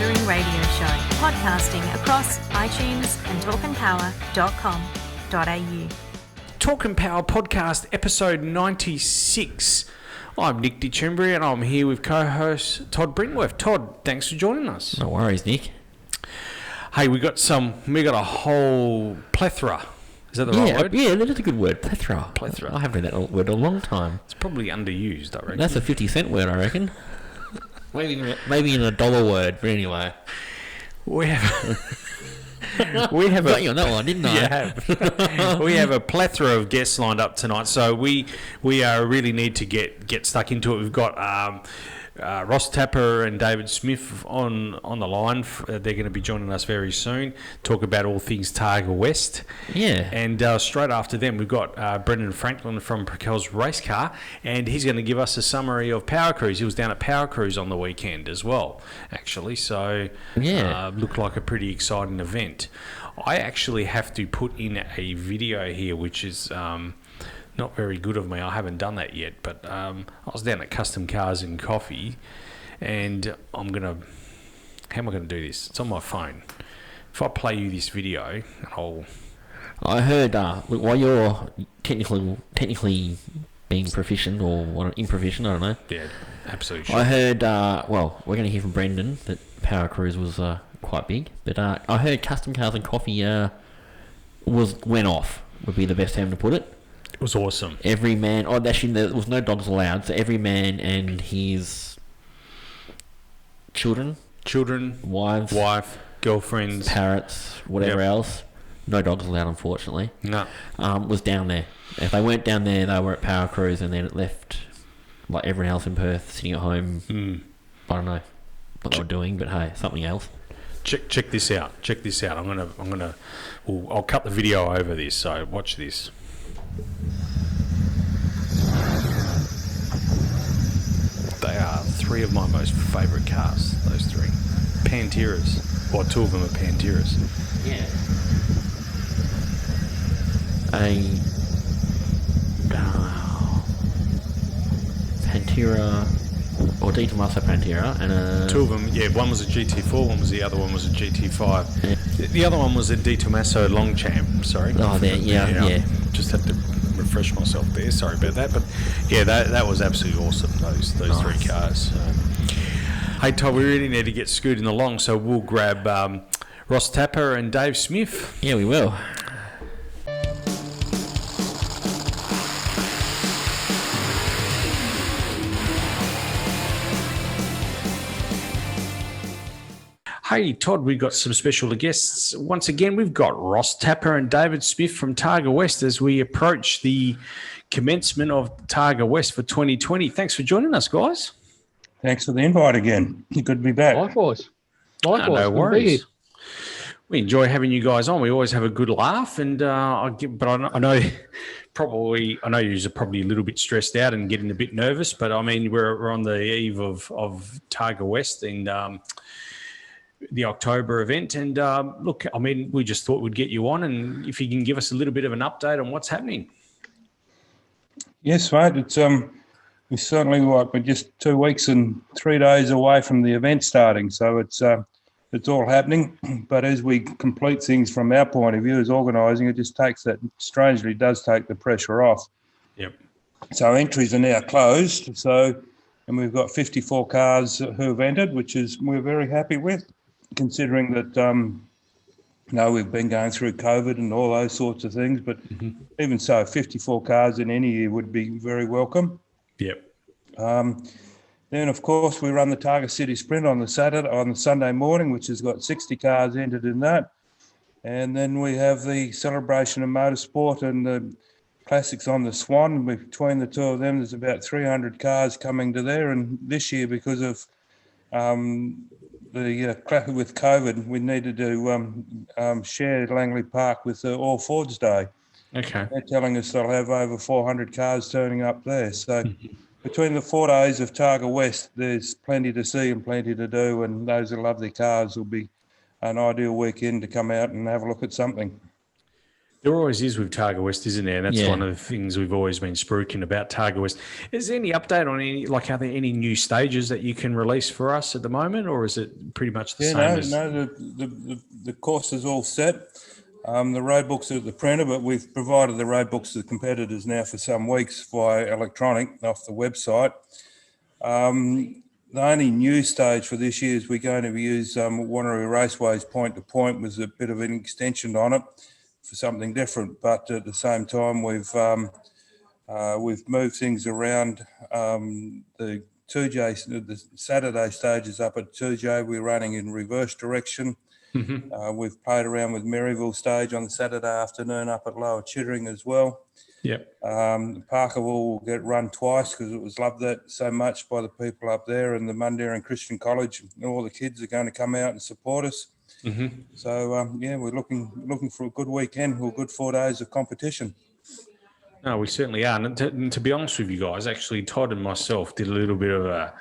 motoring radio show, podcasting across iTunes and talkandpower.com.au. Talk and Power Podcast, episode 96. I'm Nick DeChembry and I'm here with co-host Todd Brinkworth. Todd, thanks for joining us. No worries, Nick. Hey, we got a whole plethora. Is that the right word? Yeah, that is a good word. Plethora. Plethora. I haven't heard that word in a long time. It's probably underused, I reckon. That's a 50-cent word, I reckon. maybe in a dollar word, but anyway. We have got you on that one, didn't I? You have. We have a plethora of guests lined up tonight, so we really need to get stuck into it. We've got Ross Tapper and David Smith on the line. They're going to be joining us very soon. Talk about all things Targa West. Yeah. And straight after them, we've got Brendan Franklin from Propel's Race Car, and he's going to give us a summary of Powercruise. He was down at Powercruise on the weekend as well, actually. So yeah, looked like a pretty exciting event. I actually have to put in a video here, which is not very good of me. I haven't done that yet, but I was down at Custom Cars and Coffee, and how am I going to do this? It's on my phone. If I play you this video, I heard, look, while you're technically being proficient or improficient, I don't know. Yeah, absolutely. I heard, well, we're going to hear from Brendan that Powercruise was quite big, but I heard Custom Cars and Coffee went off, would be the best term to put it. It was awesome. Every man... Oh, actually, there was no dogs allowed. So every man and his children, wife, girlfriends, parrots, whatever else. No dogs allowed, unfortunately. No. Was down there. If they weren't down there, they were at Powercruise, and then it left like everyone else in Perth sitting at home. I don't know what they were doing, but hey, something else. Check this out. I'll cut the video over this. So watch this. They are three of my most favourite cars, those three. Panteras. Well, two of them are Panteras. Yeah. Pantera, or De Tomaso Pantera, and two of them, yeah, one was a GT4, the other one was a GT5. Yeah. The other one was a De Tomaso Longchamp, sorry. Oh, there, yeah. Just had to refresh myself there, sorry about that. But yeah, that was absolutely awesome, those nice. Three cars. Hey, Todd, we really need to get scooting along, so we'll grab Ross Tapper and Dave Smith. Yeah, we will. Hey, Todd, we've got some special guests. Once again, we've got Ross Tapper and David Smith from Targa West as we approach the commencement of Targa West for 2020. Thanks for joining us, guys. Thanks for the invite again. Good to be back. Likewise. No worries. We enjoy having you guys on. We always have a good laugh, and I know you're probably a little bit stressed out and getting a bit nervous. But I mean, we're on the eve of Targa West and the October event. And look, I mean, we just thought we'd get you on, and if you can give us a little bit of an update on what's happening. Yes, mate. It's we certainly we're just 2 weeks and 3 days away from the event starting, so it's all happening. But as we complete things from our point of view as organising, it just does take the pressure off. Yep. So entries are now closed. And we've got 54 cars who have entered, which we're very happy with, considering that we've been going through COVID and all those sorts of things. But even so, 54 cars in any year would be very welcome. Yep. Then, of course, we run the Targa City Sprint on the Sunday morning, which has got 60 cars entered in that. And then we have the Celebration of Motorsport and the Classics on the Swan. Between the two of them, there's about 300 cars coming to there. And this year, because of with COVID, we needed to share Langley Park with All Fords Day. Okay. They're telling us they'll have over 400 cars turning up there. So between the 4 days of Targa West, there's plenty to see and plenty to do, and those are lovely cars. Will be an ideal weekend to come out and have a look at something. There always is with Targa West, isn't there? And that's Yeah. one of the things we've always been spruiking about Targa West. Is there any update on any, like, are there any new stages that you can release for us at the moment, or is it pretty much the same as? The course is all set. The road books are at the printer, but we've provided the road books to the competitors now for some weeks via electronic off the website. The only new stage for this year is we're going to use Wanneroo Raceways point to point with a bit of an extension on it for something different. But at the same time, we've moved things around. The 2J, the Saturday stages up at 2J, we're running in reverse direction. We've played around with Maryville stage on the Saturday afternoon up at Lower Chittering as well. Yep. Parkerville will get run twice because it was loved that so much by the people up there, and the Mundaring Christian College. All the kids are going to come out and support us. So we're looking for a good weekend or good 4 days of competition. No, we certainly are. And to be honest with you guys, actually, Todd and myself did a little bit of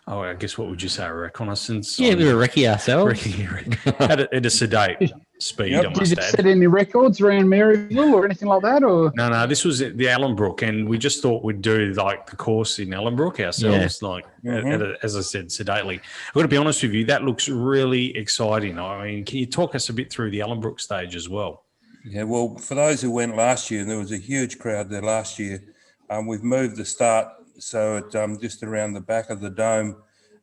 I guess what would you say, a reconnaissance? Yeah, we were recce ourselves. At a sedate speed, I Did must you add. set any records around Maryville or anything like that? Or No, this was at the Ellenbrook, and we just thought we'd do like the course in Ellenbrook ourselves, as I said, sedately. I've got to be honest with you, that looks really exciting. I mean, can you talk us a bit through the Ellenbrook stage as well? Yeah, well, for those who went last year, and there was a huge crowd there last year, we've moved the start so it just around the back of the dome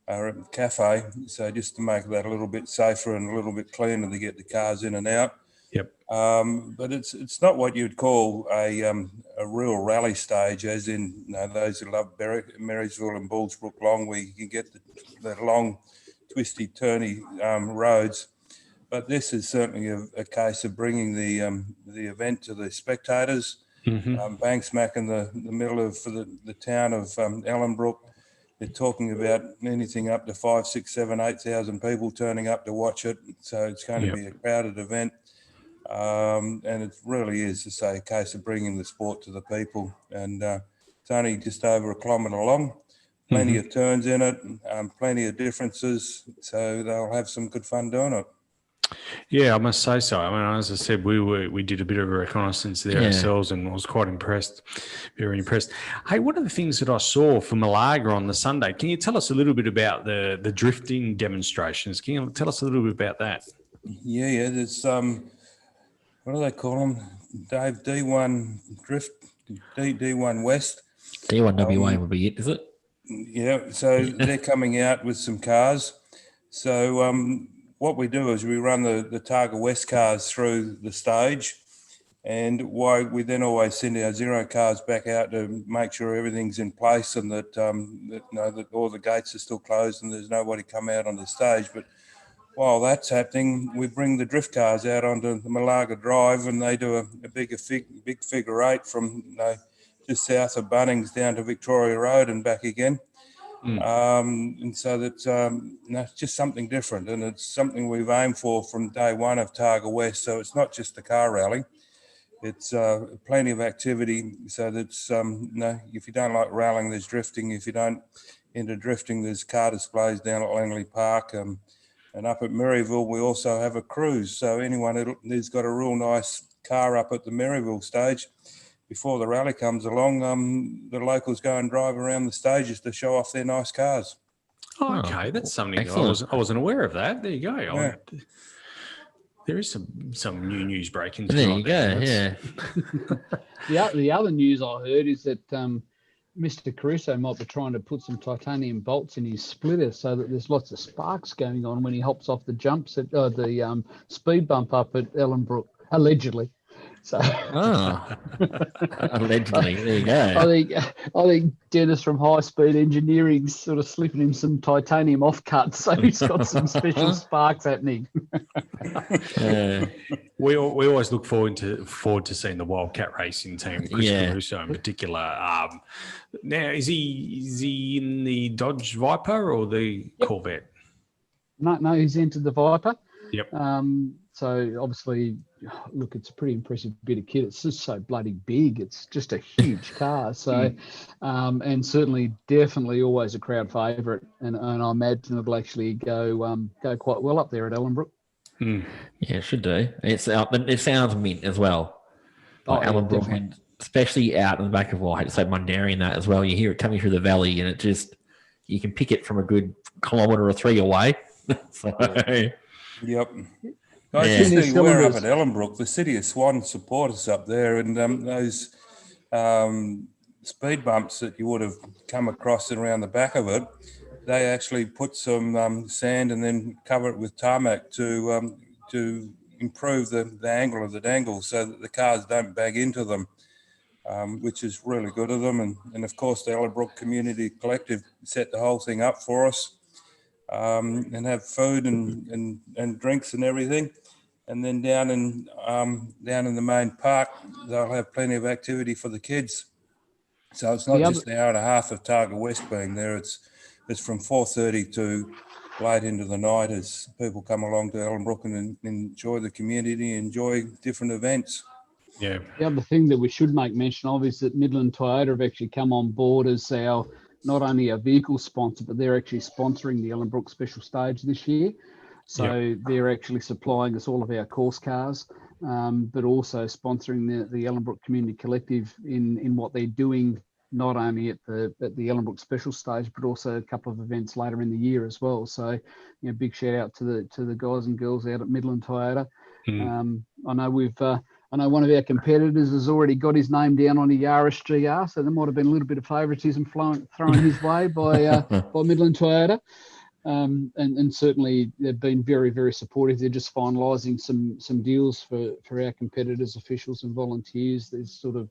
at the cafe, so just to make that a little bit safer and a little bit cleaner to get the cars in and out. Yep. But it's not what you'd call a real rally stage, as in those who love Marysville and Bullsbrook Long, where you can get the long, twisty, turny roads. But this is certainly a case of bringing the event to the spectators. Bang smack in the middle of the town of Ellenbrook. They're talking about anything up to 5, 6, 7, 8,000 people turning up to watch it. So it's going to be a crowded event. And it really is, to say, a case of bringing the sport to the people. And it's only just over a kilometre long. Plenty of turns in it, plenty of differences. So they'll have some good fun doing it. Yeah, I must say so. I mean, as I said, we did a bit of a reconnaissance there ourselves, and I was quite impressed, very impressed. Hey, one of the things that I saw for Malaga on the Sunday, can you tell us a little bit about the drifting demonstrations? Can you tell us a little bit about that? Yeah. There's what do they call them? Dave, D1 Drift, D1 West. D1 WA would be it, is it? Yeah, so they're coming out with some cars. So what we do is we run the Targa West cars through the stage, and why we then always send our zero cars back out to make sure everything's in place and that that all the gates are still closed and there's nobody come out on the stage. But while that's happening, we bring the drift cars out onto the Malaga Drive, and they do a big figure eight from just south of Bunnings down to Victoria Road and back again. And so that's it's just something different, and it's something we've aimed for from day one of Targa West. So it's not just a car rally, it's plenty of activity. So that's if you don't like rallying, there's drifting. If you don't into drifting, there's car displays down at Langley Park, and up at Maryville we also have a cruise. So anyone who's got a real nice car up at the Maryville stage, before the rally comes along, the locals go and drive around the stages to show off their nice cars. Oh, okay, that's something I wasn't aware of that. There you go. Yeah. There is some new news breaking. There you go. Yeah. the other news I heard is that Mr. Caruso might be trying to put some titanium bolts in his splitter so that there's lots of sparks going on when he hops off the jumps at the speed bump up at Ellenbrook, allegedly. So, allegedly, there you go. I think Dennis from High Speed Engineering's sort of slipping him some titanium offcuts, so he's got some special sparks happening. We always look forward to seeing the Wildcat racing team, Chris Caruso in particular. Now, is he in the Dodge Viper or the Corvette? No, he's entered the Viper. Yep. So obviously, look, it's a pretty impressive bit of kit. It's just so bloody big. It's just a huge car. So, and certainly, definitely, always a crowd favourite. And I imagine it'll actually go quite well up there at Ellenbrook. Yeah, it should do. It sounds mint as well. like yeah, Ellenbrook, definitely. and especially out in the back of, I hate to say Mundaring and that as well. You hear it coming through the valley, and it just, you can pick it from a good kilometre or 3 away. So, Yep. Yeah. I just Tennis see we're up cylinders. at Ellenbrook. The city of Swan support us up there, and those speed bumps that you would have come across around the back of it, they actually put some sand and then cover it with tarmac to improve the angle of the dangle so that the cars don't bag into them, which is really good of them. And of course, the Ellenbrook Community Collective set the whole thing up for us, and have food and drinks and everything. And then down in the main park, they'll have plenty of activity for the kids. So it's not The just an hour and a half of Targa West being there. It's from 4:30 to late into the night as people come along to Ellenbrook and enjoy the community, enjoy different events. Yeah. The other thing that we should make mention of is that Midland Toyota have actually come on board as our, not only our vehicle sponsor, but they're actually sponsoring the Ellenbrook Special Stage this year. So they're actually supplying us all of our course cars, but also sponsoring the Ellenbrook Community Collective in what they're doing, not only at the Ellenbrook Special Stage, but also a couple of events later in the year as well. So, big shout out to the guys and girls out at Midland Toyota. I know one of our competitors has already got his name down on the Yaris GR, so there might have been a little bit of favouritism thrown his way by Midland Toyota. And certainly they've been very, very supportive. They're just finalising some deals for our competitors, officials and volunteers. There's sort of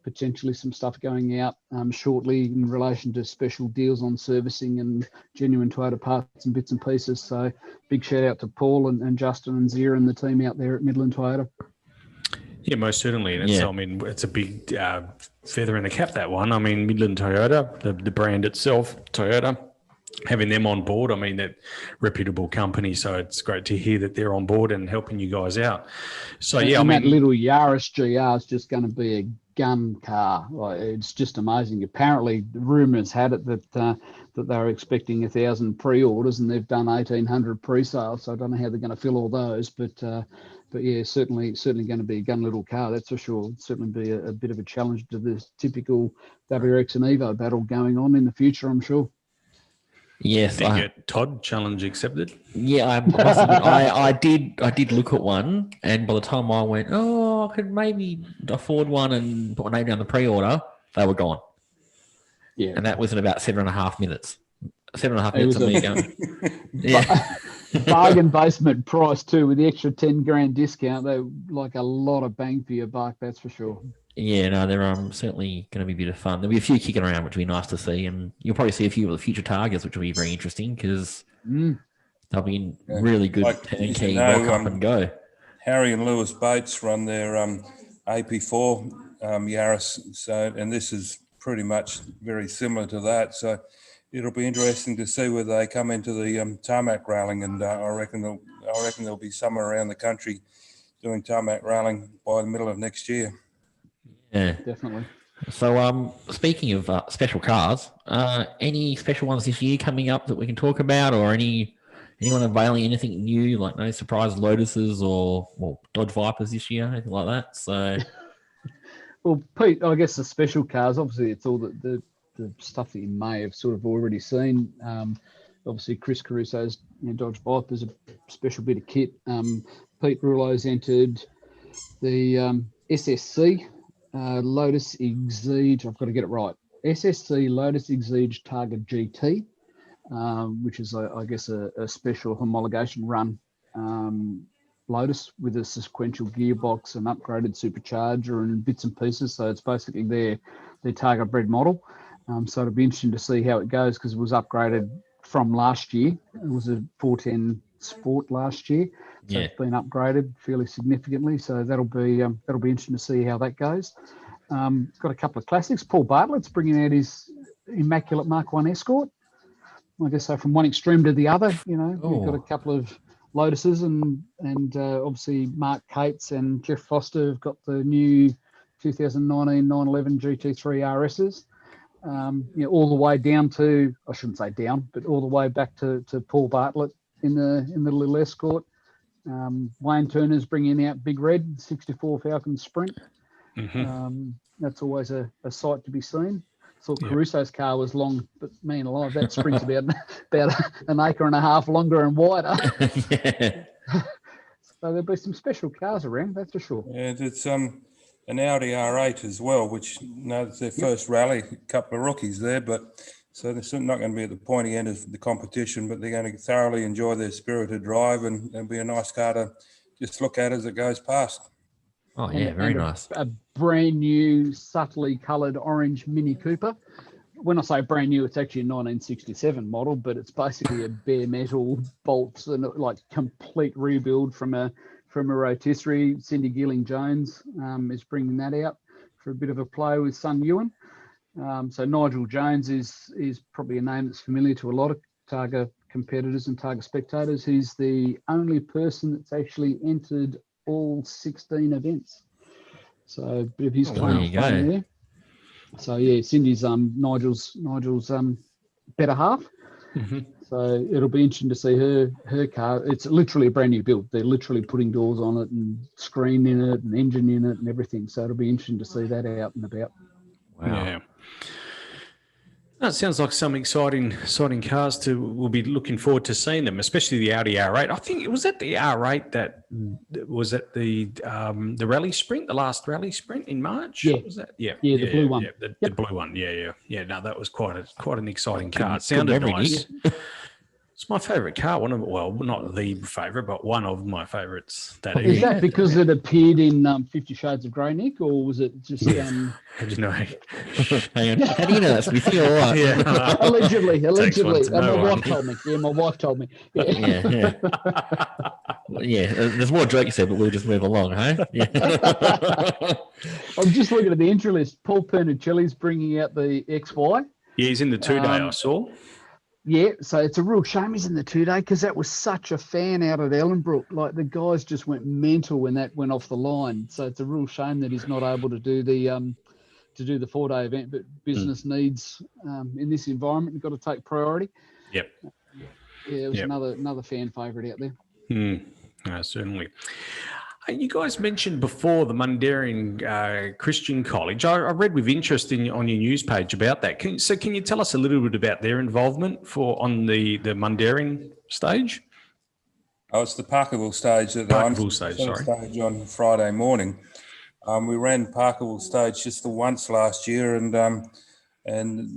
potentially some stuff going out shortly in relation to special deals on servicing and genuine Toyota parts and bits and pieces. So big shout out to Paul and Justin and Zia and the team out there at Midland Toyota. Yeah, most certainly. And it's a big feather in the cap, that one. I mean, Midland Toyota, the brand itself, Toyota, having them on board, I mean, that reputable company. So it's great to hear that they're on board and helping you guys out. So, that little Yaris GR is just going to be a gun car. Like, it's just amazing. Apparently, the rumours had it that they were expecting 1,000 pre-orders and they've done 1,800 pre-sales. So I don't know how they're going to fill all those, but yeah, certainly going to be a gun little car, that's for sure. It'll certainly be a bit of a challenge to the typical WRX and Evo battle going on in the future, I'm sure. Yes, Todd, challenge accepted. Yeah, I did look at one, and by the time I went, I could maybe afford one and put my name down the pre-order, they were gone. Yeah, and that was in about 7.5 minutes. 7.5 minutes of me going. Yeah, bargain basement price too, with the extra 10 grand discount. They're like a lot of bang for your buck, that's for sure. Yeah, no, they're certainly going to be a bit of fun. There'll be a few kicking around, which will be nice to see, and you'll probably see a few of the future targets, which will be very interesting because they'll be really good turnkey, rock up and go. Harry and Lewis Bates run their AP4 Yaris, so, and this is pretty much very similar to that. So it'll be interesting to see whether they come into the tarmac railing, and I reckon there'll be somewhere around the country doing tarmac railing by the middle of next year. Yeah, definitely. So, speaking of special cars, any special ones this year coming up that we can talk about, or anyone unveiling anything new, like no surprise Lotuses or Dodge Vipers this year, anything like that? So, well, Pete, I guess the special cars, obviously, it's all the stuff that you may have sort of already seen. Obviously, Chris Caruso's Dodge Viper's a special bit of kit. Pete Rouleau's entered the SSC. Lotus Exige, I've got to get it right. SSC Lotus Exige Targa GT, which is, I guess, a special homologation run Lotus with a sequential gearbox, an upgraded supercharger, and bits and pieces. So it's basically their Targa bred model. So it'll be interesting to see how it goes because it was upgraded from last year. It was a 410 Sport last year. So it's been upgraded fairly significantly. So that'll be interesting to see how that goes. Got a couple of classics. Paul Bartlett's bringing out his immaculate Mark 1 Escort. I guess so from one extreme to the other. We've got a couple of Lotuses and obviously Mark Cates and Jeff Foster have got the new 2019 911 GT3 RSs. All the way down to, I shouldn't say down, but all the way back to Paul Bartlett in the little Escort. Wayne Turner's bringing out Big Red 64 Falcon Sprint. That's always a sight to be seen. Thought Yep. Caruso's car was long, but man alive, that spring's about an acre and a half longer and wider. Yeah. So there'll be some special cars around, that's for sure. And it's an Audi R8 as well, which it's their first rally, a couple of rookies there, but so they're not going to be at the pointy end of the competition, but they're going to thoroughly enjoy their spirited drive, and it'll be a nice car to just look at as it goes past. Oh, yeah, very nice. A brand new, subtly coloured orange Mini Cooper. When I say brand new, it's actually a 1967 model, but it's basically a bare metal bolts and like complete rebuild from a rotisserie. Cindy Gilling-Jones is bringing that out for a bit of a play with Sun Yuan. So Nigel Jones is probably a name that's familiar to a lot of Targa competitors and Targa spectators. He's the only person that's actually entered all 16 events. So a bit of his claim to fame there. So yeah, Cindy's Nigel's better half. So it'll be interesting to see her car. It's literally a brand new build. They're literally putting doors on it and screen in it and engine in it and everything. So it'll be interesting to see that out and about. Wow. Yeah. That sounds like some exciting cars we'll be looking forward to seeing them, especially the Audi R8. I think it was at the R8 that was at the rally sprint, the last rally sprint in March. Yeah. Was that? Yeah. The blue one. Yeah, the blue one. Yeah. No, that was quite an exciting car. It sounded nice. It's my favourite car. Not the favourite, but one of my favourites. Is that because it appeared in 50 Shades of Grey, Nick, or was it just? How do you know? Hang on. How do you know that's with you? All right. Yeah. Allegedly. My wife told me. Yeah, my wife told me. Yeah. Yeah. There's more jokes there, but we'll just move along, hey? Yeah. I'm just looking at the entry list. Paul Pernicelli's bringing out the XY. Yeah, he's in the 2-day, I saw. Yeah, so it's a real shame he's in the 2-day because that was such a fan out at Ellenbrook. Like the guys just went mental when that went off the line. So it's a real shame that he's not able to do the 4-day event. But business needs in this environment, you've got to take priority. Yep. Yeah, it was another fan favourite out there. Certainly. You guys mentioned before the Mundaring Christian College. I read with interest on your news page about that. Can you tell us a little bit about their involvement on the Mundaring stage? Oh, it's the Parkerville stage. Stage on Friday morning. We ran Parkerville stage just the once last year, and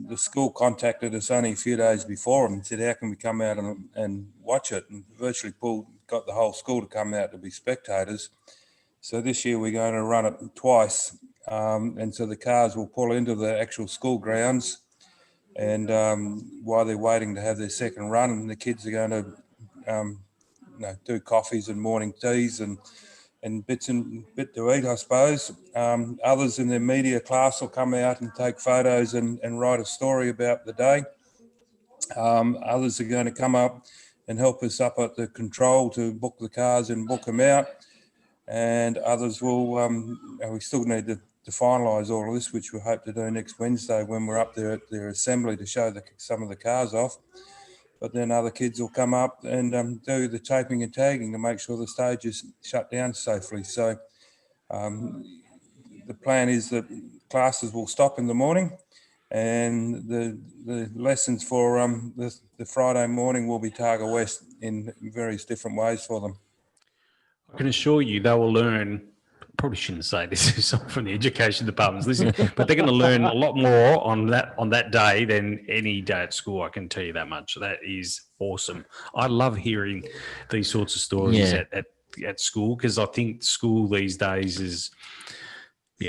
the school contacted us only a few days before and said, "How can we come out and watch it?" And virtually got the whole school to come out to be spectators. So this year we're going to run it twice, and so the cars will pull into the actual school grounds, and while they're waiting to have their second run, the kids are going to do coffees and morning teas and bit to eat, I suppose. Others in their media class will come out and take photos and write a story about the day. Others are going to come up and help us up at the control to book the cars and book them out. And others will, we still need to finalise all of this, which we hope to do next Wednesday when we're up there at their assembly to show some of the cars off. But then other kids will come up and do the taping and tagging to make sure the stage is shut down safely. So the plan is that classes will stop in the morning, and the lessons for the Friday morning will be Targa West in various different ways for them. I can assure you they will learn. Probably shouldn't say this is someone from the education department's listening, but they're going to learn a lot more on that day than any day at school. I can tell you that much. That is awesome. I love hearing these sorts of stories at school, because I think school these days is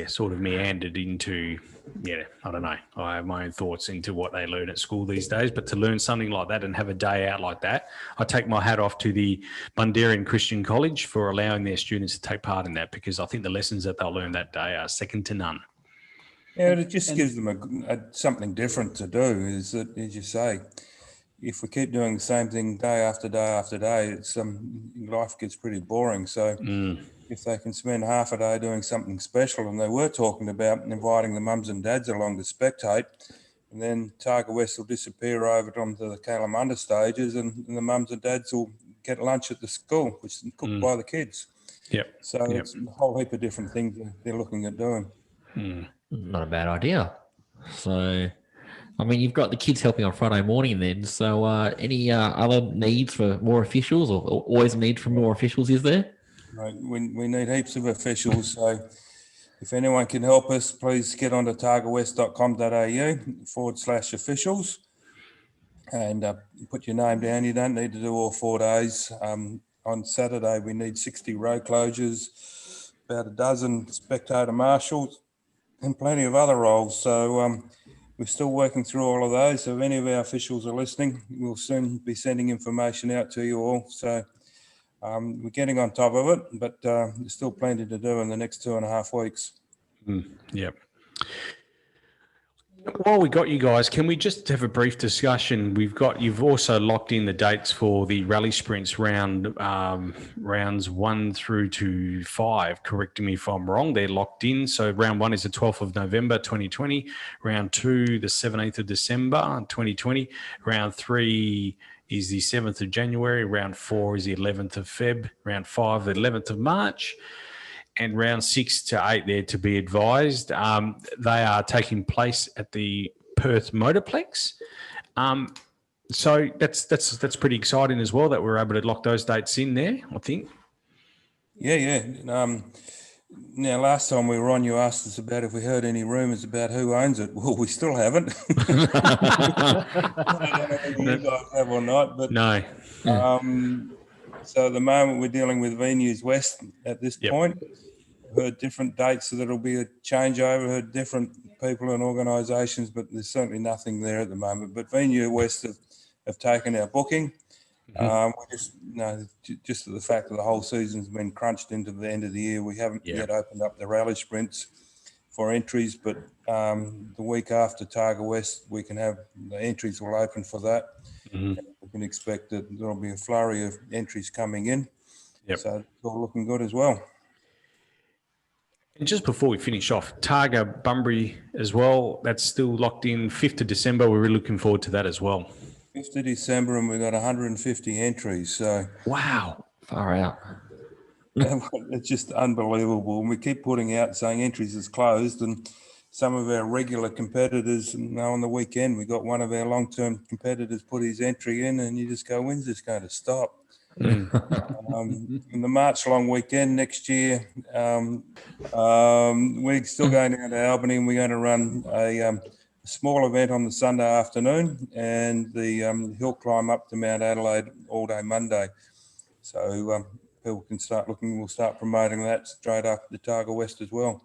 sort of meandered into, I don't know. I have my own thoughts into what they learn at school these days, but to learn something like that and have a day out like that, I take my hat off to the Mundaring Christian College for allowing their students to take part in that, because I think the lessons that they'll learn that day are second to none. Yeah, it just gives them something different to do, is that, as you say, if we keep doing the same thing day after day after day, it's life gets pretty boring. So if they can spend half a day doing something special, and they were talking about inviting the mums and dads along to spectate, and then Targa West will disappear over onto the Kalamunda stages, and the mums and dads will get lunch at the school, which is cooked by the kids. Yep. So it's a whole heap of different things they're looking at doing. Not a bad idea. So, I mean, you've got the kids helping on Friday morning then. So, any other needs for more officials, or always a need for more officials, is there? Right. We need heaps of officials. So if anyone can help us, please get onto targawest.com.au/officials and put your name down. You don't need to do all 4 days. On Saturday, we need 60 road closures, about a dozen spectator marshals, and plenty of other roles. So we're still working through all of those. So if any of our officials are listening, we'll soon be sending information out to you all. So we're getting on top of it, but there's still plenty to do in the next 2.5 weeks. Yep. While we got you guys, can we just have a brief discussion? You've also locked in the dates for the rally sprints rounds 1 through to 5. Correct me if I'm wrong. They're locked in. So round 1 is the 12th of November, 2020. Round 2, the 17th of December, 2020. Round 3 is the 7th of January. Round 4 is the 11th of Feb. Round 5, the 11th of March. And round 6 to 8, they're to be advised. They are taking place at the Perth Motorplex. So that's pretty exciting as well that we're able to lock those dates in there, I think. Yeah. Now, last time we were on, you asked us about if we heard any rumours about who owns it. Well, we still haven't. I don't know whether you guys have or not, but No. so at the moment we're dealing with Venues West at this point. Heard different dates, so there'll be a changeover. Heard different people and organisations, but there's certainly nothing there at the moment. But Venue West have taken our booking. Just the fact that the whole season's been crunched into the end of the year, we haven't yet opened up the rally sprints for entries. But the week after Targa West, we can have the entries will open for that. We can expect that there'll be a flurry of entries coming in. So it's all looking good as well. And just before we finish off, Targa Bunbury as well, that's still locked in 5th of December. We're really looking forward to that as well. 5th of December, and we've got 150 entries. So wow, far out. It's just unbelievable. And we keep putting out saying entries is closed, and some of our regular competitors, on the weekend, we got one of our long-term competitors put his entry in, and you just go, when's this going to stop? In the March long weekend next year, we're still going down to Albany, and we're going to run a small event on the Sunday afternoon and the hill climb up to Mount Adelaide all day Monday. So people can start looking. We'll start promoting that straight after the Targa West as well.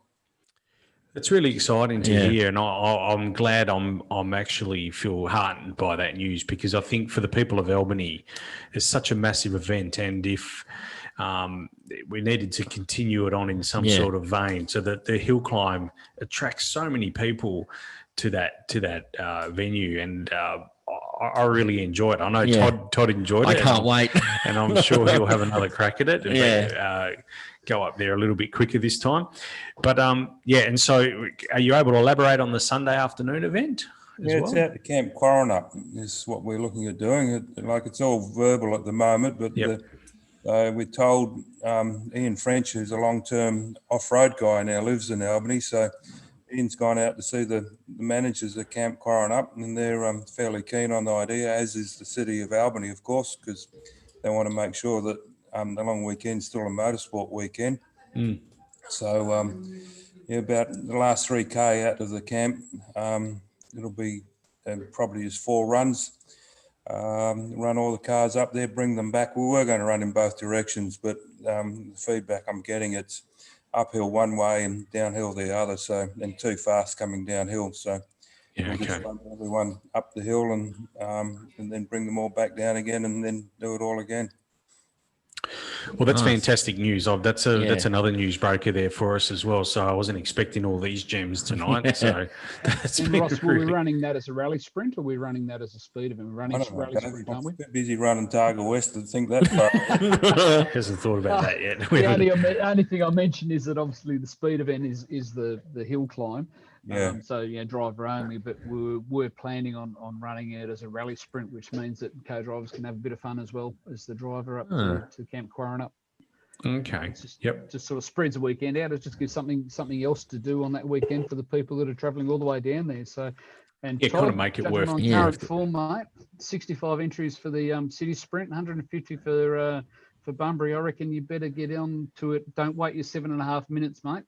It's really exciting to hear, and I'm glad I'm actually feel heartened by that news, because I think for the people of Albany, it's such a massive event, and if we needed to continue it on in some sort of vein, so that the hill climb attracts so many people to that venue, and I really enjoy it. I know Todd enjoyed it. I can't wait, and I'm sure he'll have another crack at it. And go up there a little bit quicker this time. But and so are you able to elaborate on the Sunday afternoon event? It's out to Camp Quarrenup is what we're looking at doing. It's all verbal at the moment, but we're told Ian French, who's a long-term off-road guy now, lives in Albany, so Ian's gone out to see the managers at Camp Quarrenup, and they're fairly keen on the idea, as is the city of Albany, of course, because they want to make sure that the long weekend's still a motorsport weekend. So, about the last 3K out of the camp, it'll be probably just 4 runs. Run all the cars up there, bring them back. We were going to run in both directions, but the feedback I'm getting, it's uphill one way and downhill the other. So, and too fast coming downhill. So we'll just run everyone up the hill and then bring them all back down again, and then do it all again. Well, that's fantastic news. That's another news breaker there for us as well. So I wasn't expecting all these gems tonight. So that's and Ross, were we running that as a rally sprint, or are we running that as a speed event? We're running a rally sprint, aren't we? I'm busy running Targa West to think that far. Hasn't thought about that yet. The only thing I mentioned is that obviously the speed event is the hill climb. So driver only, but we're planning on running it as a rally sprint, which means that co-drivers can have a bit of fun as well as the driver up to Camp Quarrenup. Okay. It's just, Yep. just sort of spreads the weekend out. It just gives something else to do on that weekend for the people that are travelling all the way down there. So, and Yeah, Todd, kind of make it judging worth. on Yeah. current form, mate. 65 entries for the city sprint, 150 for Bunbury. I reckon you better get on to it. Don't wait your 7.5 minutes, mate.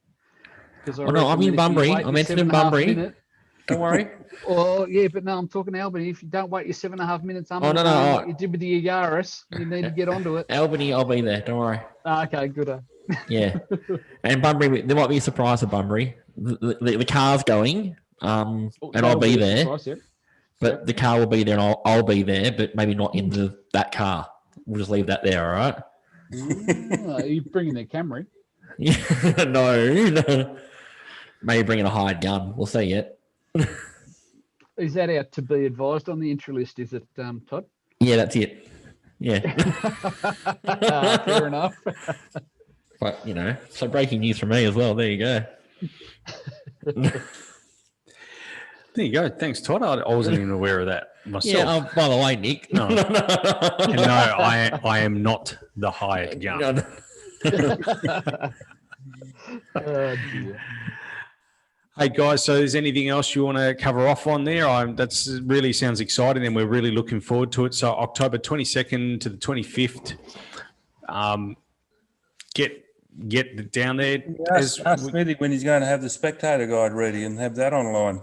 Because Oh, no, I'm in Bunbury. I'm entering in Bunbury. Don't worry. Oh, yeah, but no, I'm talking Albany. If you don't wait your 7.5 minutes, Oh, no. what you did with the Yaris, you need to get onto it. Albany, I'll be there. Don't worry. Okay, good. Yeah. And Bunbury, there might be a surprise at Bunbury. The car's going, and I'll That'll be a there. surprise, yep. But the car will be there, and I'll be there, but maybe not in that car. We'll just leave that there, all right? You're bringing their Camry. No. Maybe bringing a hired gun. We'll see yet. Is that out to be advised on the entry list? Is it, Todd? Yeah, that's it. Yeah. Fair enough. But, so breaking news from me as well. There you go. There you go. Thanks, Todd. I wasn't even aware of that myself. Yeah, by the way, Nick. No, I am not the hired gun. Oh, dear. Hey guys, so is anything else you want to cover off on there? That's really sounds exciting, and we're really looking forward to it. So October 22nd to the 25th, get down there. Ask Smithy when he's going to have the spectator guide ready and have that online.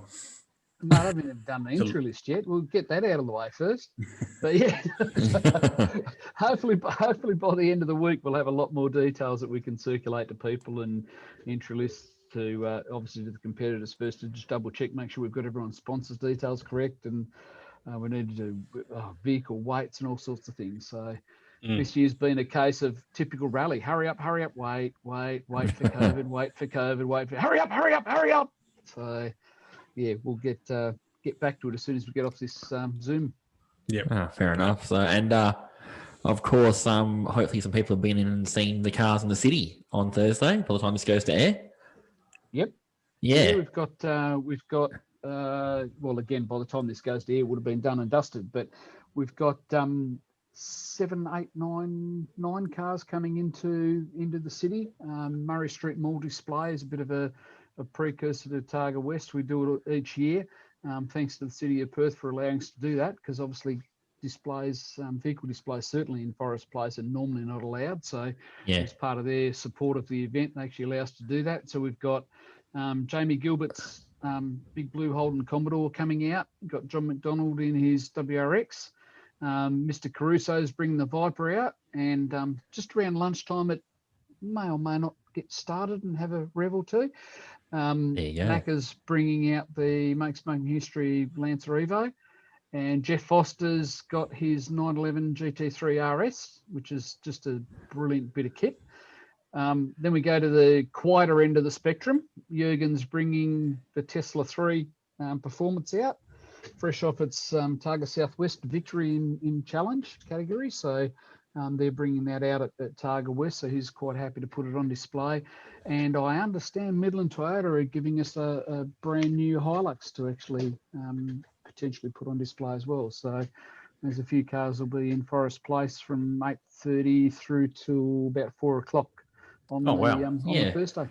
No, I haven't done the entry list yet. We'll get that out of the way first. But yeah, hopefully by the end of the week, we'll have a lot more details that we can circulate to people and entry lists to obviously to the competitors first to just double check, make sure we've got everyone's sponsors details correct. And we need to do vehicle weights and all sorts of things. So this year's been a case of typical rally. Hurry up, wait for COVID, wait for COVID, hurry up. So yeah, we'll get back to it as soon as we get off this Zoom. Yeah, fair enough. So, and of course, hopefully some people have been in and seen the cars in the city on Thursday by the time this goes to air. Yep. Yeah. We've got well, again, by the time this goes to air, it would have been done and dusted, but we've got 7, 8, 9 cars coming into the city. Murray Street Mall display is a bit of a precursor to Targa West. We do it each year. Thanks to the City of Perth for allowing us to do that, because obviously displays, vehicle displays, certainly in Forest Place, are normally not allowed. So as part of their support of the event, they actually allow us to do that. So we've got Jamie Gilbert's Big Blue Holden Commodore coming out. We've got John McDonald in his WRX. Mr. Caruso's bringing the Viper out. And just around lunchtime, it may or may not get started and have a rev or two. Macca's bringing out the Make Smoking History Lancer Evo. And Jeff Foster's got his 911 GT3 RS, which is just a brilliant bit of kit. Then we go to the quieter end of the spectrum. Jurgen's bringing the Tesla 3 Performance out, fresh off its Targa Southwest victory in challenge category. So they're bringing that out at Targa West, so he's quite happy to put it on display. And I understand Midland Toyota are giving us a brand new Hilux to actually potentially put on display as well. So there's a few cars will be in Forest Place from 8:30 through to about 4 o'clock on the Thursday.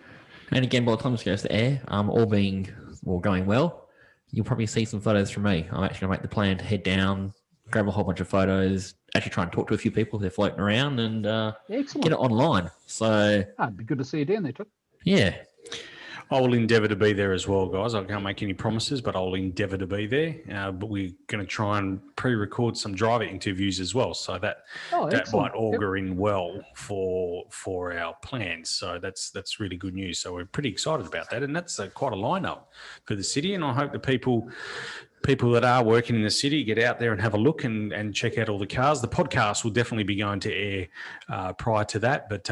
And again, by the time this goes to air, all going well, you'll probably see some photos from me. I'm actually going to make the plan to head down, grab a whole bunch of photos, actually try and talk to a few people if they're floating around, and get it online. So it'd be good to see you down there, Todd. Yeah. I will endeavour to be there as well, guys. I can't make any promises, but I'll endeavour to be there. But we're going to try and pre-record some driver interviews as well, so that might augur in well for our plans. So that's really good news. So we're pretty excited about that, and that's quite a lineup for the city. And I hope the people that are working in the city get out there and have a look and check out all the cars. The podcast will definitely be going to air prior to that, but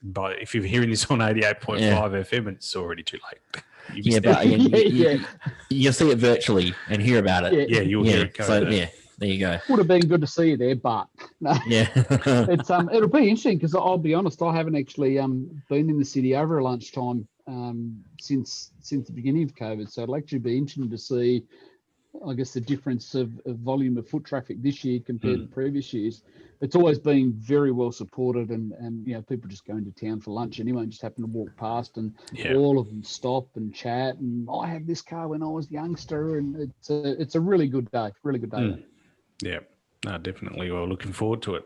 But if you're hearing this on 88.5 FM, it's already too late. You'll see it virtually and hear about it. Yeah, you'll hear it. So there you go. Would have been good to see you there, but no. It's it'll be interesting because I'll be honest, I haven't actually been in the city over lunchtime since the beginning of COVID. So it'll actually be interesting to see I guess the difference of volume of foot traffic this year compared to previous years. It's always been very well supported, and people just go into town for lunch anyway and just happen to walk past, and all of them stop and chat. And I had this car when I was a youngster, and it's a really good day, Yeah, no, definitely. Well, looking forward to it.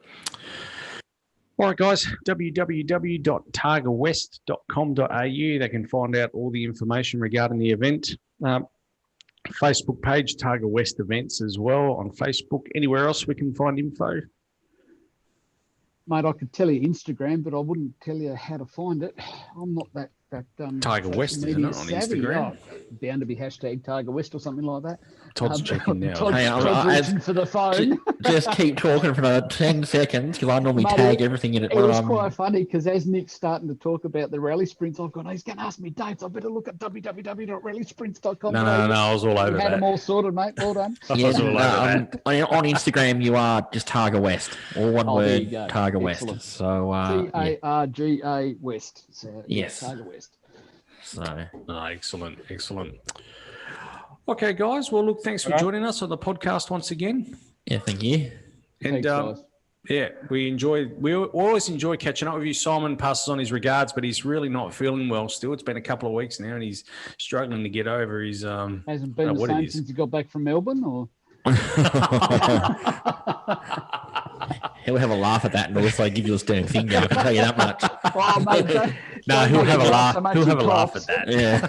All right, guys, www.targawest.com.au. They can find out all the information regarding the event. Facebook page, Targa West Events as well on Facebook. Anywhere else we can find info? Mate, I could tell you Instagram, but I wouldn't tell you how to find it. I'm not that Targa West, isn't it, on savvy. Instagram? Oh, bound to be hashtag Targa West or something like that. Todd's checking now. Todd's reaching for the phone. Just keep talking for another 10 seconds because I normally tag everything in it. It was quite funny because as Nick's starting to talk about the rally sprints, I've gone, he's going to ask me dates. I better look at www.rallysprints.com. No, I was all over that. Had them all sorted, mate. Well done. Yeah, on Instagram, you are just Targa West. All one word, Targa West. So, Targa West. So, yes. Targa West. So, excellent. Okay, guys. Well, look, thanks for joining us on the podcast once again. Yeah, thank you. And Thanks, guys. yeah, we always enjoy catching up with you. Simon passes on his regards, but he's really not feeling well still. It's been a couple of weeks now, and he's struggling to get over his hasn't been the same since he got back from Melbourne, or he'll have a laugh at that and also give you a stern finger. I can tell you that much. Oh, mate, he'll have a laugh. He'll have a laugh at that. Yeah.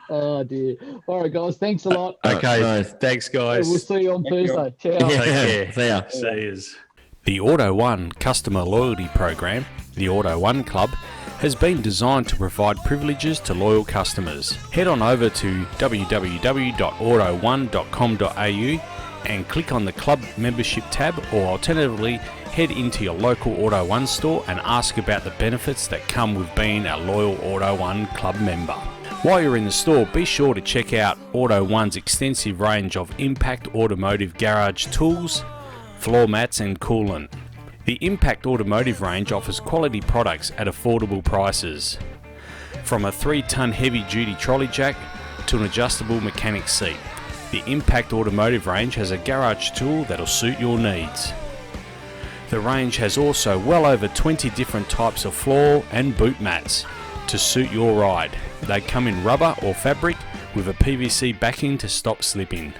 Oh dear. All right, guys. Thanks a lot. Okay. Nice. Thanks, guys. We'll see you on Thursday. Ciao. Take care. See ya. See yous. The Auto One customer loyalty program, the Auto One Club, has been designed to provide privileges to loyal customers. Head on over to www.auto1.com.au and click on the club membership tab, or alternatively head into your local Auto One store and ask about the benefits that come with being a loyal Auto One Club member. While you're in the store, be sure to check out Auto One's extensive range of Impact Automotive garage tools, floor mats and coolant. The Impact Automotive range offers quality products at affordable prices. From a 3-ton heavy-duty trolley jack to an adjustable mechanic seat, the Impact Automotive range has a garage tool that'll suit your needs. The range has also well over 20 different types of floor and boot mats to suit your ride. They come in rubber or fabric with a PVC backing to stop slipping.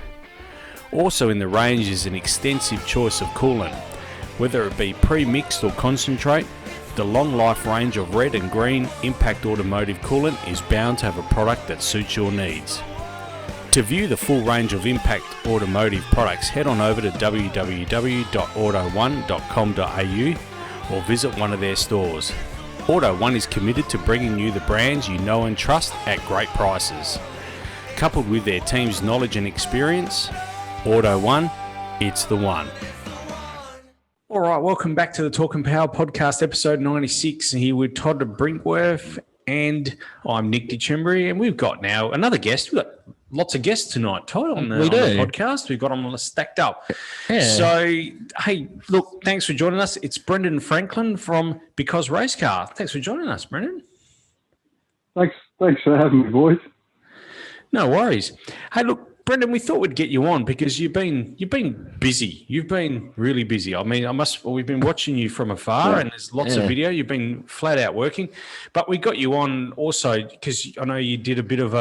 Also in the range is an extensive choice of coolant. Whether it be pre-mixed or concentrate, the long life range of red and green Impact Automotive coolant is bound to have a product that suits your needs. To view the full range of Impact Automotive products, head on over to www.auto1.com.au or visit one of their stores. Auto One is committed to bringing you the brands you know and trust at great prices. Coupled with their team's knowledge and experience, Auto One, it's the one. All right, welcome back to the Talk and Power podcast, episode 96. Here with Todd Brinkworth, and I'm Nick DeChembry, and we've got now another guest. We've got lots of guests tonight, Todd, on the podcast. We've got them stacked up. Yeah. So, hey, look, thanks for joining us. It's Brendan Franklin from Because Race Car. Thanks for joining us, Brendan. Thanks for having me, boys. No worries. Hey, look, Brendan, we thought we'd get you on because you've been busy. You've been really busy. I mean, we've been watching you from afar, and there's lots of video. You've been flat out working, but we got you on also because I know you did a bit of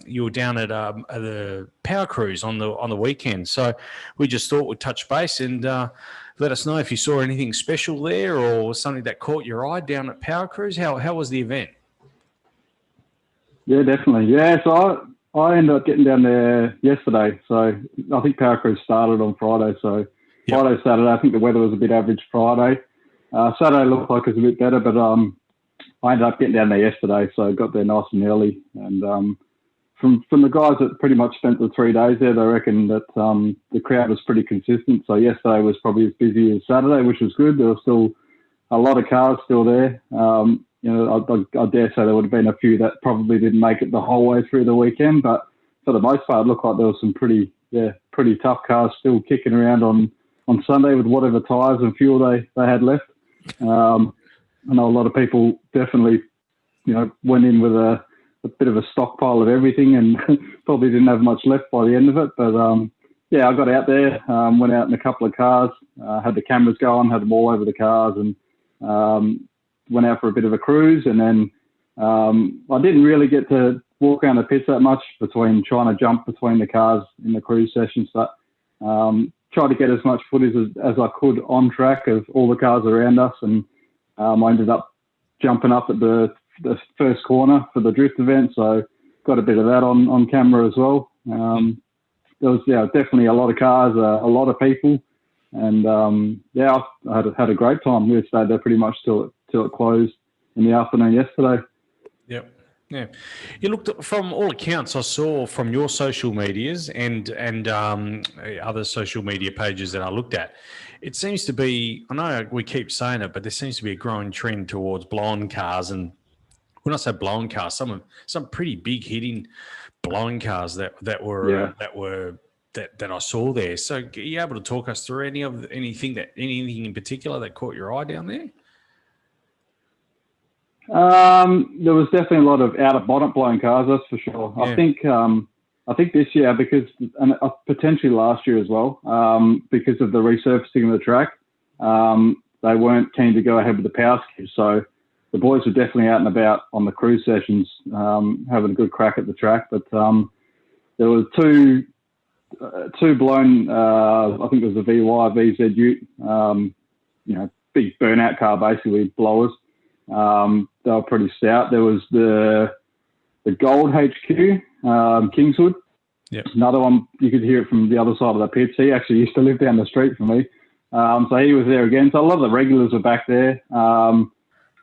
you were down at the Powercruise on the weekend. So we just thought we'd touch base and let us know if you saw anything special there or something that caught your eye down at Powercruise. How was the event? Yeah, definitely. Yeah, so I ended up getting down there yesterday. So I think Powercruise started on Friday. So Friday, Saturday, I think the weather was a bit average Friday. Saturday looked like it was a bit better, but I ended up getting down there yesterday. So I got there nice and early. And from the guys that pretty much spent the 3 days there, they reckon that the crowd was pretty consistent. So yesterday was probably as busy as Saturday, which was good. There was still a lot of cars still there. I dare say there would have been a few that probably didn't make it the whole way through the weekend, but for the most part, it looked like there was some pretty tough cars still kicking around on Sunday with whatever tyres and fuel they had left. I know a lot of people definitely, went in with a a bit of a stockpile of everything, and probably didn't have much left by the end of it. But yeah, I got out there, went out in a couple of cars, had the cameras going, had them all over the cars, and went out for a bit of a cruise. And then I didn't really get to walk around the pits that much between trying to jump between the cars in the cruise sessions, but tried to get as much footage as I could on track of all the cars around us. And I ended up jumping up at the first corner for the drift event, so got a bit of that on camera as well. There was definitely a lot of cars, a lot of people, and I had a great time. We stayed there pretty much till it closed in the afternoon yesterday. Yep. Yeah, you looked, from all accounts I saw from your social medias and other social media pages that I looked at, it seems to be, I know we keep saying it, but there seems to be a growing trend towards blown cars. And when I say blown cars, some pretty big hitting blown cars that I saw there. So are you able to talk us through anything in particular that caught your eye down there? There was definitely a lot of out of bonnet blown cars, that's for sure. Yeah. I think this year, because, and potentially last year as well, because of the resurfacing of the track, they weren't keen to go ahead with the power skid. So the boys were definitely out and about on the cruise sessions, having a good crack at the track. But there was two blown, I think it was the VZ Ute, big burnout car, basically blowers. They were pretty stout. There was the Gold HQ, Kingswood. Yep. Another one, you could hear it from the other side of the pits. He actually used to live down the street from me. So he was there again. So a lot of the regulars were back there. A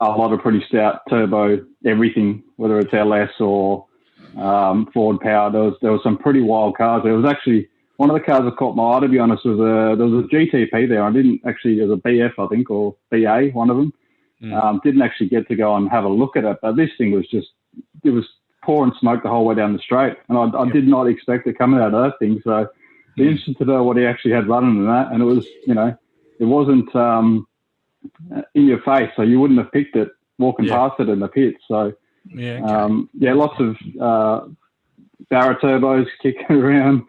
lot of pretty stout turbo everything, whether it's LS or Ford power. There was some pretty wild cars. There was actually one of the cars that caught my eye, to be honest, there was a GTP there. I didn't actually, it was a BF, I think, or BA, one of them. Didn't actually get to go and have a look at it, but this thing was it was pouring smoke the whole way down the straight, and I did not expect it coming out of that thing. So be interested to know what he actually had running in that, and it was, it wasn't in your face, so you wouldn't have picked it walking past it in the pit. So lots of Barra turbos kicking around.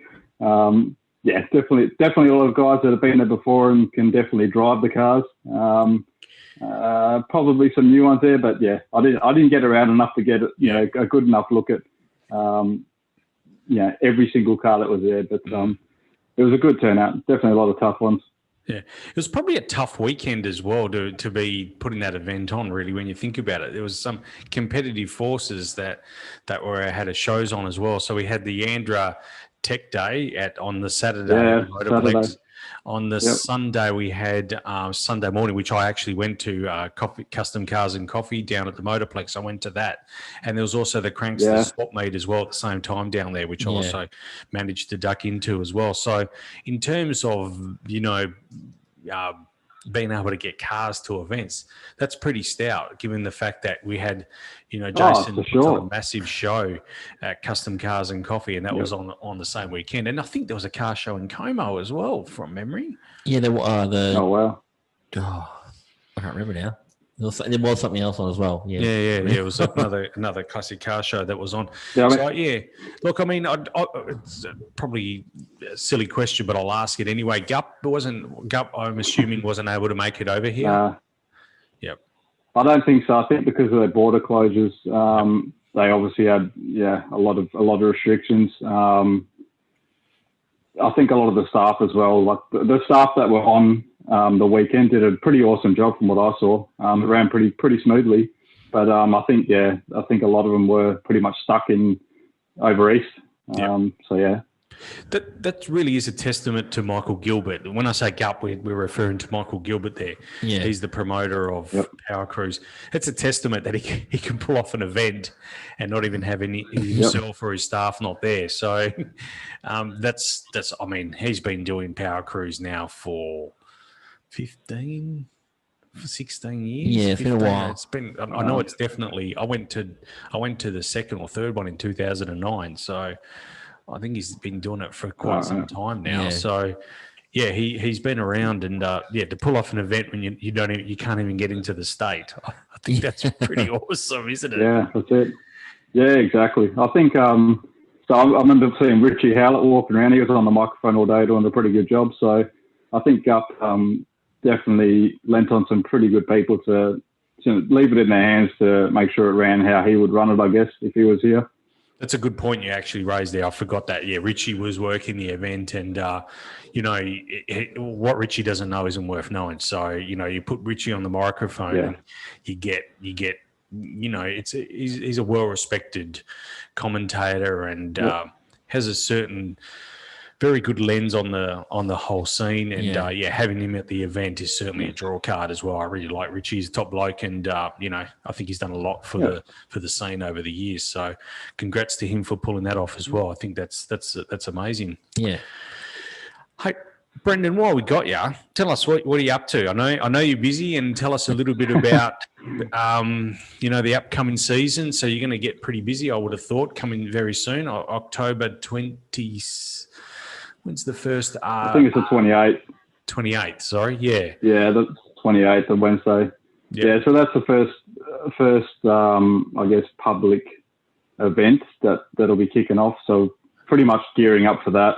Definitely a lot of guys that have been there before and can definitely drive the cars. Probably some new ones there, but I didn't get around enough to get a good enough look at every single car that was there. But it was a good turnout. Definitely a lot of tough ones. Yeah, it was probably a tough weekend as well to be putting that event on. Really, when you think about it, there was some competitive forces that had shows on as well. So we had the Andra Tech Day on the Saturday. Saturday. On the Sunday, we had Sunday morning, which I actually went to, Custom Cars and Coffee down at the Motorplex. I went to that. And there was also the Crankster Swap Meet as well at the same time down there, which I also managed to duck into as well. So in terms of, being able to get cars to events, that's pretty stout, given the fact that we had, Jason put on a massive show at Custom Cars and Coffee, and that was on the same weekend. And I think there was a car show in Como as well, from memory. Yeah, there was oh wow, I can't remember now. There was something else on as well. Yeah. It was another classic car show that was on. Look, I mean, it's probably a silly question, but I'll ask it anyway. Gup, I'm assuming, wasn't able to make it over here. Yep. I don't think so. I think because of their border closures, they obviously had a lot of restrictions. I think a lot of the staff as well, like the staff that were on the weekend, did a pretty awesome job from what I saw. It ran pretty smoothly, but I think a lot of them were pretty much stuck over east. That really is a testament to Michael Gilbert. When I say Gup, we're referring to Michael Gilbert there. Yeah. He's the promoter of Powercruise. It's a testament that he can pull off an event and not even have any himself or his staff not there. So that's I mean, he's been doing Powercruise now for 16 years. Yeah, it's been a while. It's been. I know it's definitely. I went to the second or third one in 2009. So I think he's been doing it for quite some time now. Yeah. So he's been around, and to pull off an event when you can't even get into the state. I think that's pretty awesome, isn't it? Yeah, that's it. Yeah, exactly. I think so. I remember seeing Richie Howlett walking around. He was on the microphone all day doing a pretty good job. So I think Gup definitely lent on some pretty good people to leave it in their hands to make sure it ran how he would run it, I guess, if he was here. That's a good point you actually raised there. I forgot that. Yeah, Richie was working the event, and what Richie doesn't know isn't worth knowing. So you put Richie on the microphone, and you get. He's a well-respected commentator, and has a certain very good lens on the whole scene, and having him at the event is certainly a draw card as well. I really like Richie. He's a top bloke, and I think he's done a lot for the scene over the years. So, congrats to him for pulling that off as well. I think that's amazing. Yeah. Hey, Brendan, while we got you, tell us what are you up to? I know you're busy, and tell us a little bit about the upcoming season. So you're going to get pretty busy, I would have thought, coming very soon, October 20. When's the first? I think it's the 28th. 28th, sorry. Yeah. Yeah, the 28th of Wednesday. Yep. Yeah, so that's the first I guess, public event that'll be kicking off. So pretty much gearing up for that.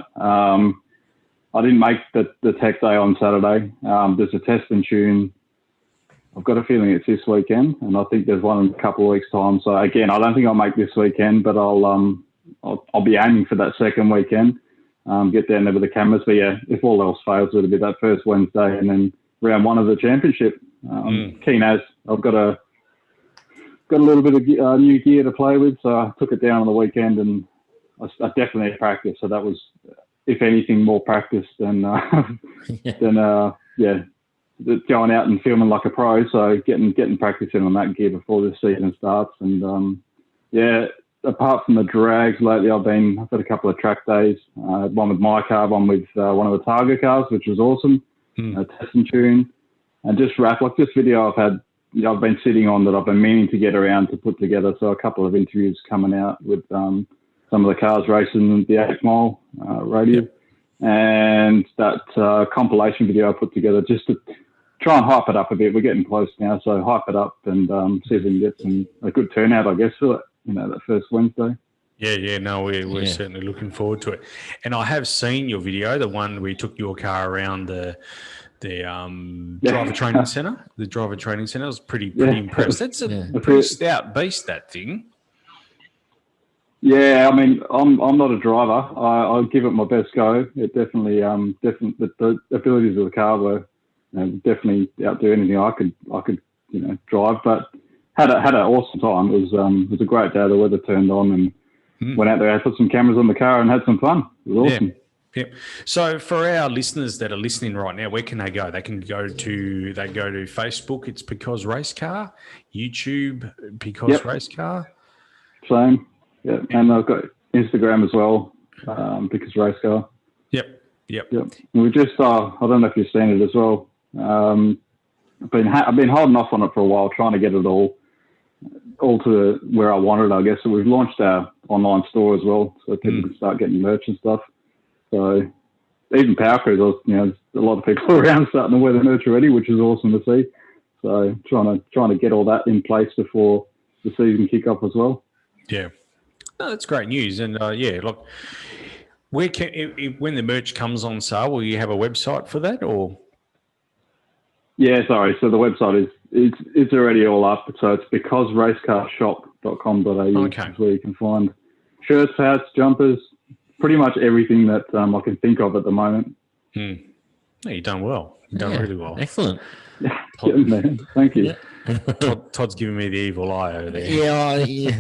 I didn't make the tech day on Saturday. There's a test and tune. I've got a feeling it's this weekend, and I think there's one in a couple of weeks' time. So again, I don't think I'll make this weekend, but I'll be aiming for that second weekend. Get down there with the cameras. But yeah, if all else fails, it'll be that first Wednesday and then round one of the championship. Keen as I've got a little bit of new gear to play with, so I took it down on the weekend, and I definitely had practice. So that was, if anything, more practice than going out and filming like a pro. So getting practice in on that gear before the season starts. And apart from the drags lately, I've got a couple of track days. One with my car, one with one of the Targa cars, which was awesome. Test and tune, and just this video I've been sitting on that I've been meaning to get around to put together. So a couple of interviews coming out with some of the cars racing the 8 Mile radio, and that compilation video I put together just to try and hype it up a bit. We're getting close now, so hype it up and see if we can get a good turnout, I guess, for it. That first Wednesday. No, we're certainly looking forward to it. And I have seen your video, the one where you took your car around the driver training centre. The driver training centre. I was pretty impressed. That's a pretty stout beast, that thing. Yeah, I mean, I'm not a driver. I'll give it my best go. It definitely the abilities of the car were definitely outdo anything I could drive, but had an awesome time. It was a great day. The weather turned on, and went out there. I put some cameras on the car and had some fun. It was awesome. Yeah. So for our listeners that are listening right now, where can they go? They can go to Facebook. It's Because Race Car. YouTube, Because Race Car. Same. Yeah, and I've got Instagram as well. Because Race Car. Yep. And we just I don't know if you've seen it as well. I've been holding off on it for a while, trying to get it all to where I wanted, I guess. So we've launched our online store as well, so people can start getting merch and stuff. So even Powercruise, there's a lot of people around starting to wear the merch already, which is awesome to see. So trying to get all that in place before the season kick off as well. Yeah, no, that's great news. And look, when the merch comes on sale, will you have a website for that or? Yeah, sorry. So the website it's already all up. So it's becauseRaceCarShop.com.au. Okay. Is where you can find shirts, hats, jumpers, pretty much everything that I can think of at the moment. No, you've done well. You've done really well. Excellent. Yeah, man. Thank you. Yeah. Todd's giving me the evil eye over there. Yeah. You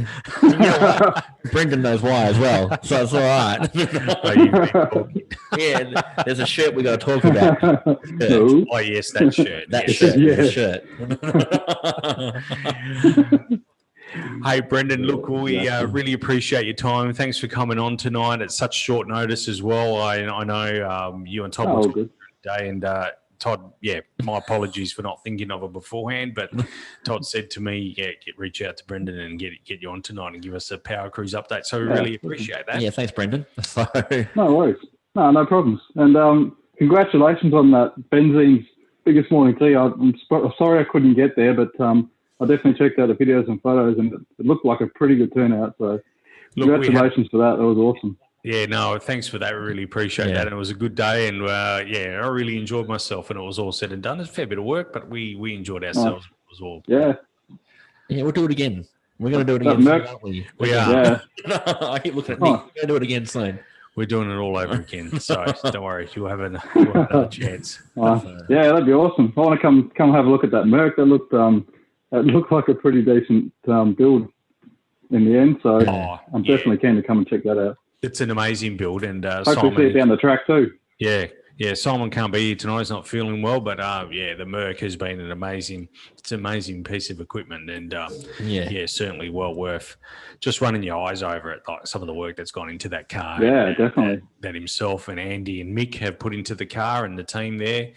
know what? Brendan knows why as well, so it's all right. Yeah, there's a shirt we got to talk about. No. Oh yes, that shirt. Shirt. Hey, Brendan, look, we really appreciate your time. Thanks for coming on tonight at such short notice as well. I know you and Todd were talking today, and Todd, my apologies for not thinking of it beforehand, but Todd said to me, reach out to Brendan and get you on tonight and give us a Powercruise update. So we really appreciate that. Yeah, thanks, Brendan. So... No worries. No problems. And congratulations on that Benzine's biggest morning tea. I'm sorry I couldn't get there, but I I definitely checked out the videos and photos, and it looked like a pretty good turnout. So congratulations for that. That was awesome. Yeah, no, thanks for that. We really appreciate that. And it was a good day, and I really enjoyed myself. And it was all said and done. It's a fair bit of work, but we enjoyed ourselves. It was all we'll do it again. We're going to do it again soon, aren't we? We are. I keep looking at Nick. We're going to do it again soon. We're doing it all over again. So don't worry, you'll have another chance. Yeah, that'd be awesome. I want to come have a look at that Merc. That looked like a pretty decent build in the end. So I'm definitely keen to come and check that out. It's an amazing build, and hopefully see it down the track too. Yeah. Simon can't be here tonight; he's not feeling well. But the Merc has been an amazing piece of equipment, and certainly well worth just running your eyes over it. Like some of the work that's gone into that car. Yeah, definitely. That himself and Andy and Mick have put into the car, and the team there,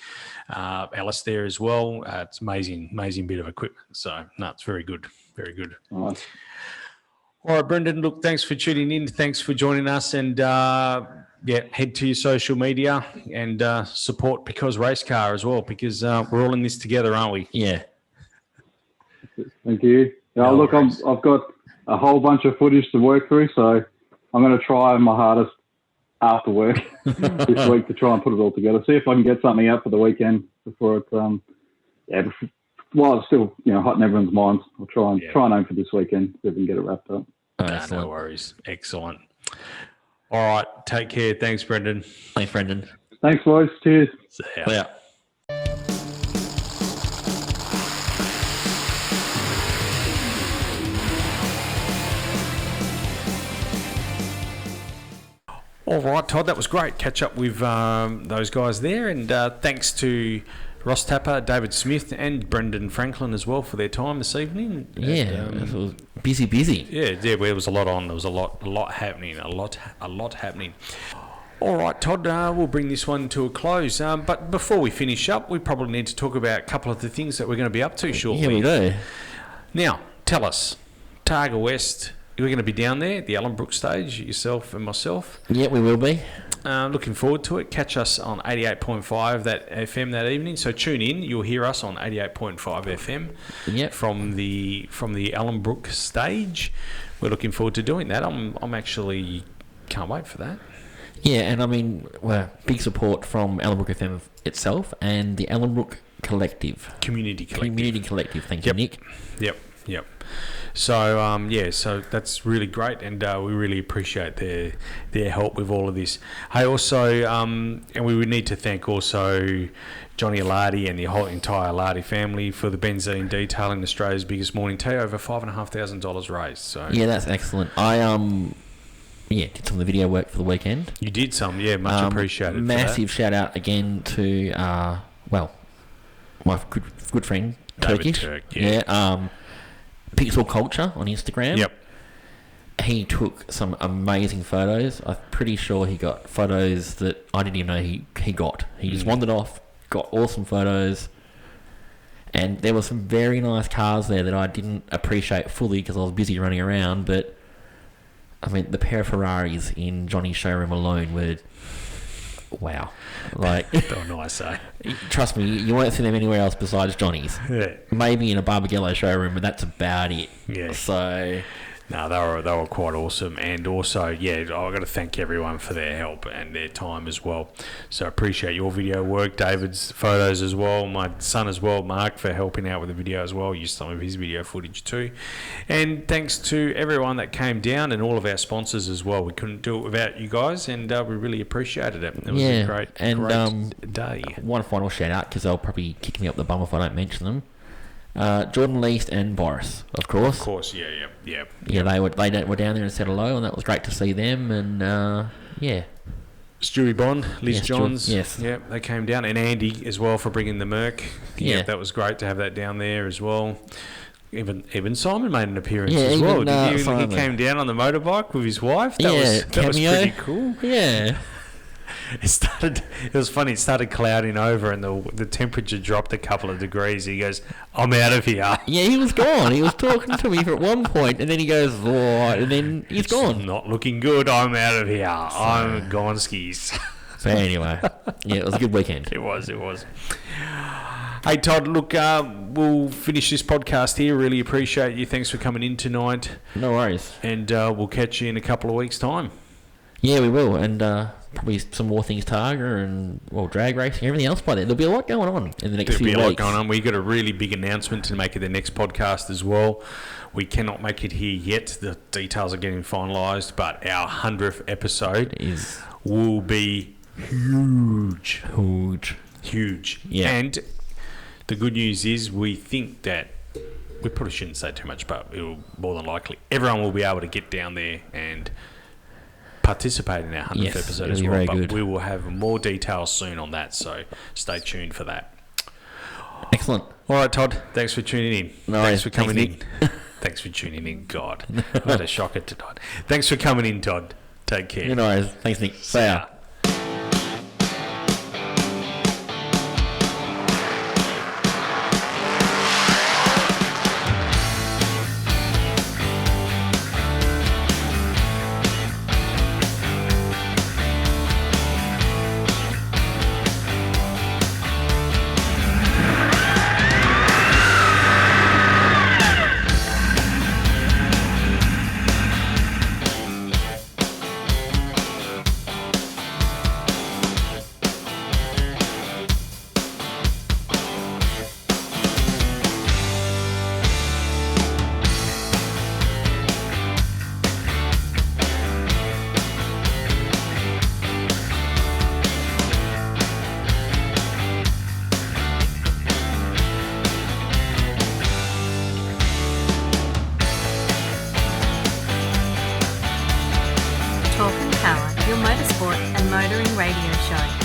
Alice there as well. It's amazing bit of equipment. So no, it's very good, very good. Nice. All right, Brendan, look, thanks for tuning in. Thanks for joining us. And, head to your social media and support Because Race Car as well, because we're all in this together, aren't we? Yeah. Thank you. Look, I've got a whole bunch of footage to work through, so I'm going to try my hardest after work this week to try and put it all together. See if I can get something out for the weekend before it's, while it's still, hot in everyone's minds. I'll try and aim for this weekend, see if we can get it wrapped up. No worries. Excellent. All right. Take care. Thanks, Brendan. Thanks, Brendan. Thanks, boys. Cheers. See ya. All right, Todd, that was great. Catch up with those guys there. And thanks to Ross Tapper, David Smith, and Brendan Franklin as well for their time this evening. It was busy. Yeah, there was a lot on. There was a lot happening. A lot happening. All right, Todd, we'll bring this one to a close. But before we finish up, we probably need to talk about a couple of the things that we're going to be up to shortly. Yeah, we do. Now, tell us, Targa West, we're going to be down there at the Ellenbrook stage, yourself and myself. Yeah, we will be. Looking forward to it. Catch us on 88.5 that FM that evening. So tune in. You'll hear us on 88.5 FM. Yep. From the Ellenbrook stage. We're looking forward to doing that. I'm actually can't wait for that. Yeah, and I mean, big support from Ellenbrook FM itself and the Ellenbrook Collective. Community Collective. Thank you, Nick. Yep. So so that's really great, and we really appreciate their help with all of this. Hey, also, and we would need to thank also Johnny Alardi and the whole entire Alardi family for the benzene detailing, Australia's biggest morning tea, over $5,500 raised. So yeah, that's excellent. I did some of the video work for the weekend. You did some, much appreciated. Massive shout out again to my good friend David Turkish. Pixel Culture on Instagram. Yep. He took some amazing photos. I'm pretty sure he got photos that I didn't even know he got. He just wandered off, got awesome photos. And there were some very nice cars there that I didn't appreciate fully because I was busy running around. But, I mean, the pair of Ferraris in Johnny's showroom alone were... Wow. Like, they're nice, eh? Trust me, you won't see them anywhere else besides Johnny's. Yeah. Maybe in a Barbagallo showroom, but that's about it. Yeah. So... No, they were quite awesome, and also, I've got to thank everyone for their help and their time as well. So I appreciate your video work, David's photos as well, my son as well, Mark, for helping out with the video as well. Used some of his video footage too, and thanks to everyone that came down and all of our sponsors as well. We couldn't do it without you guys, and we really appreciated it. It was a great day. One final shout out because they'll probably kick me up the bum if I don't mention them. Jordan Least and Boris, of course. Of course, yeah. Yeah, they were down there and said hello, and that was great to see them. And Stewie Bond, Liz Johns, yes, they came down, and Andy as well for bringing the Merc. Yeah, that was great to have that down there as well. Even Simon made an appearance as well. He came down on the motorbike with his wife. That was pretty cool. Yeah. It was funny. It started clouding over, and the temperature dropped a couple of degrees. He goes, "I'm out of here." Yeah, he was gone. He was talking to me at one point, and then he goes, "Oh," and then he's gone. Not looking good. I'm out of here. I'm gone skis. So anyway, it was a good weekend. It was. Hey, Todd, look, we'll finish this podcast here. Really appreciate you. Thanks for coming in tonight. No worries. And we'll catch you in a couple of weeks' time. Yeah, we will. And probably some more things, Targa and, drag racing, everything else by then. There'll be a lot going on in the next few weeks. There'll be a lot going on. We've got a really big announcement to make at the next podcast as well. We cannot make it here yet. The details are getting finalised, but our 100th episode will be huge. Huge. Yeah. And the good news is we think that, we probably shouldn't say too much, but it will more than likely, everyone will be able to get down there and participate in our 100th episode as well. But we will have more details soon on that, so stay tuned for that. Excellent. All right, Todd, thanks for tuning in. Thanks for coming in. Thanks for tuning in, God. I had a shocker tonight. Thanks for coming in, Todd. Take care. No worries. Thanks, Nick. See ya.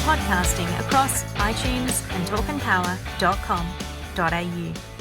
Podcasting across iTunes and talkandpower.com.au.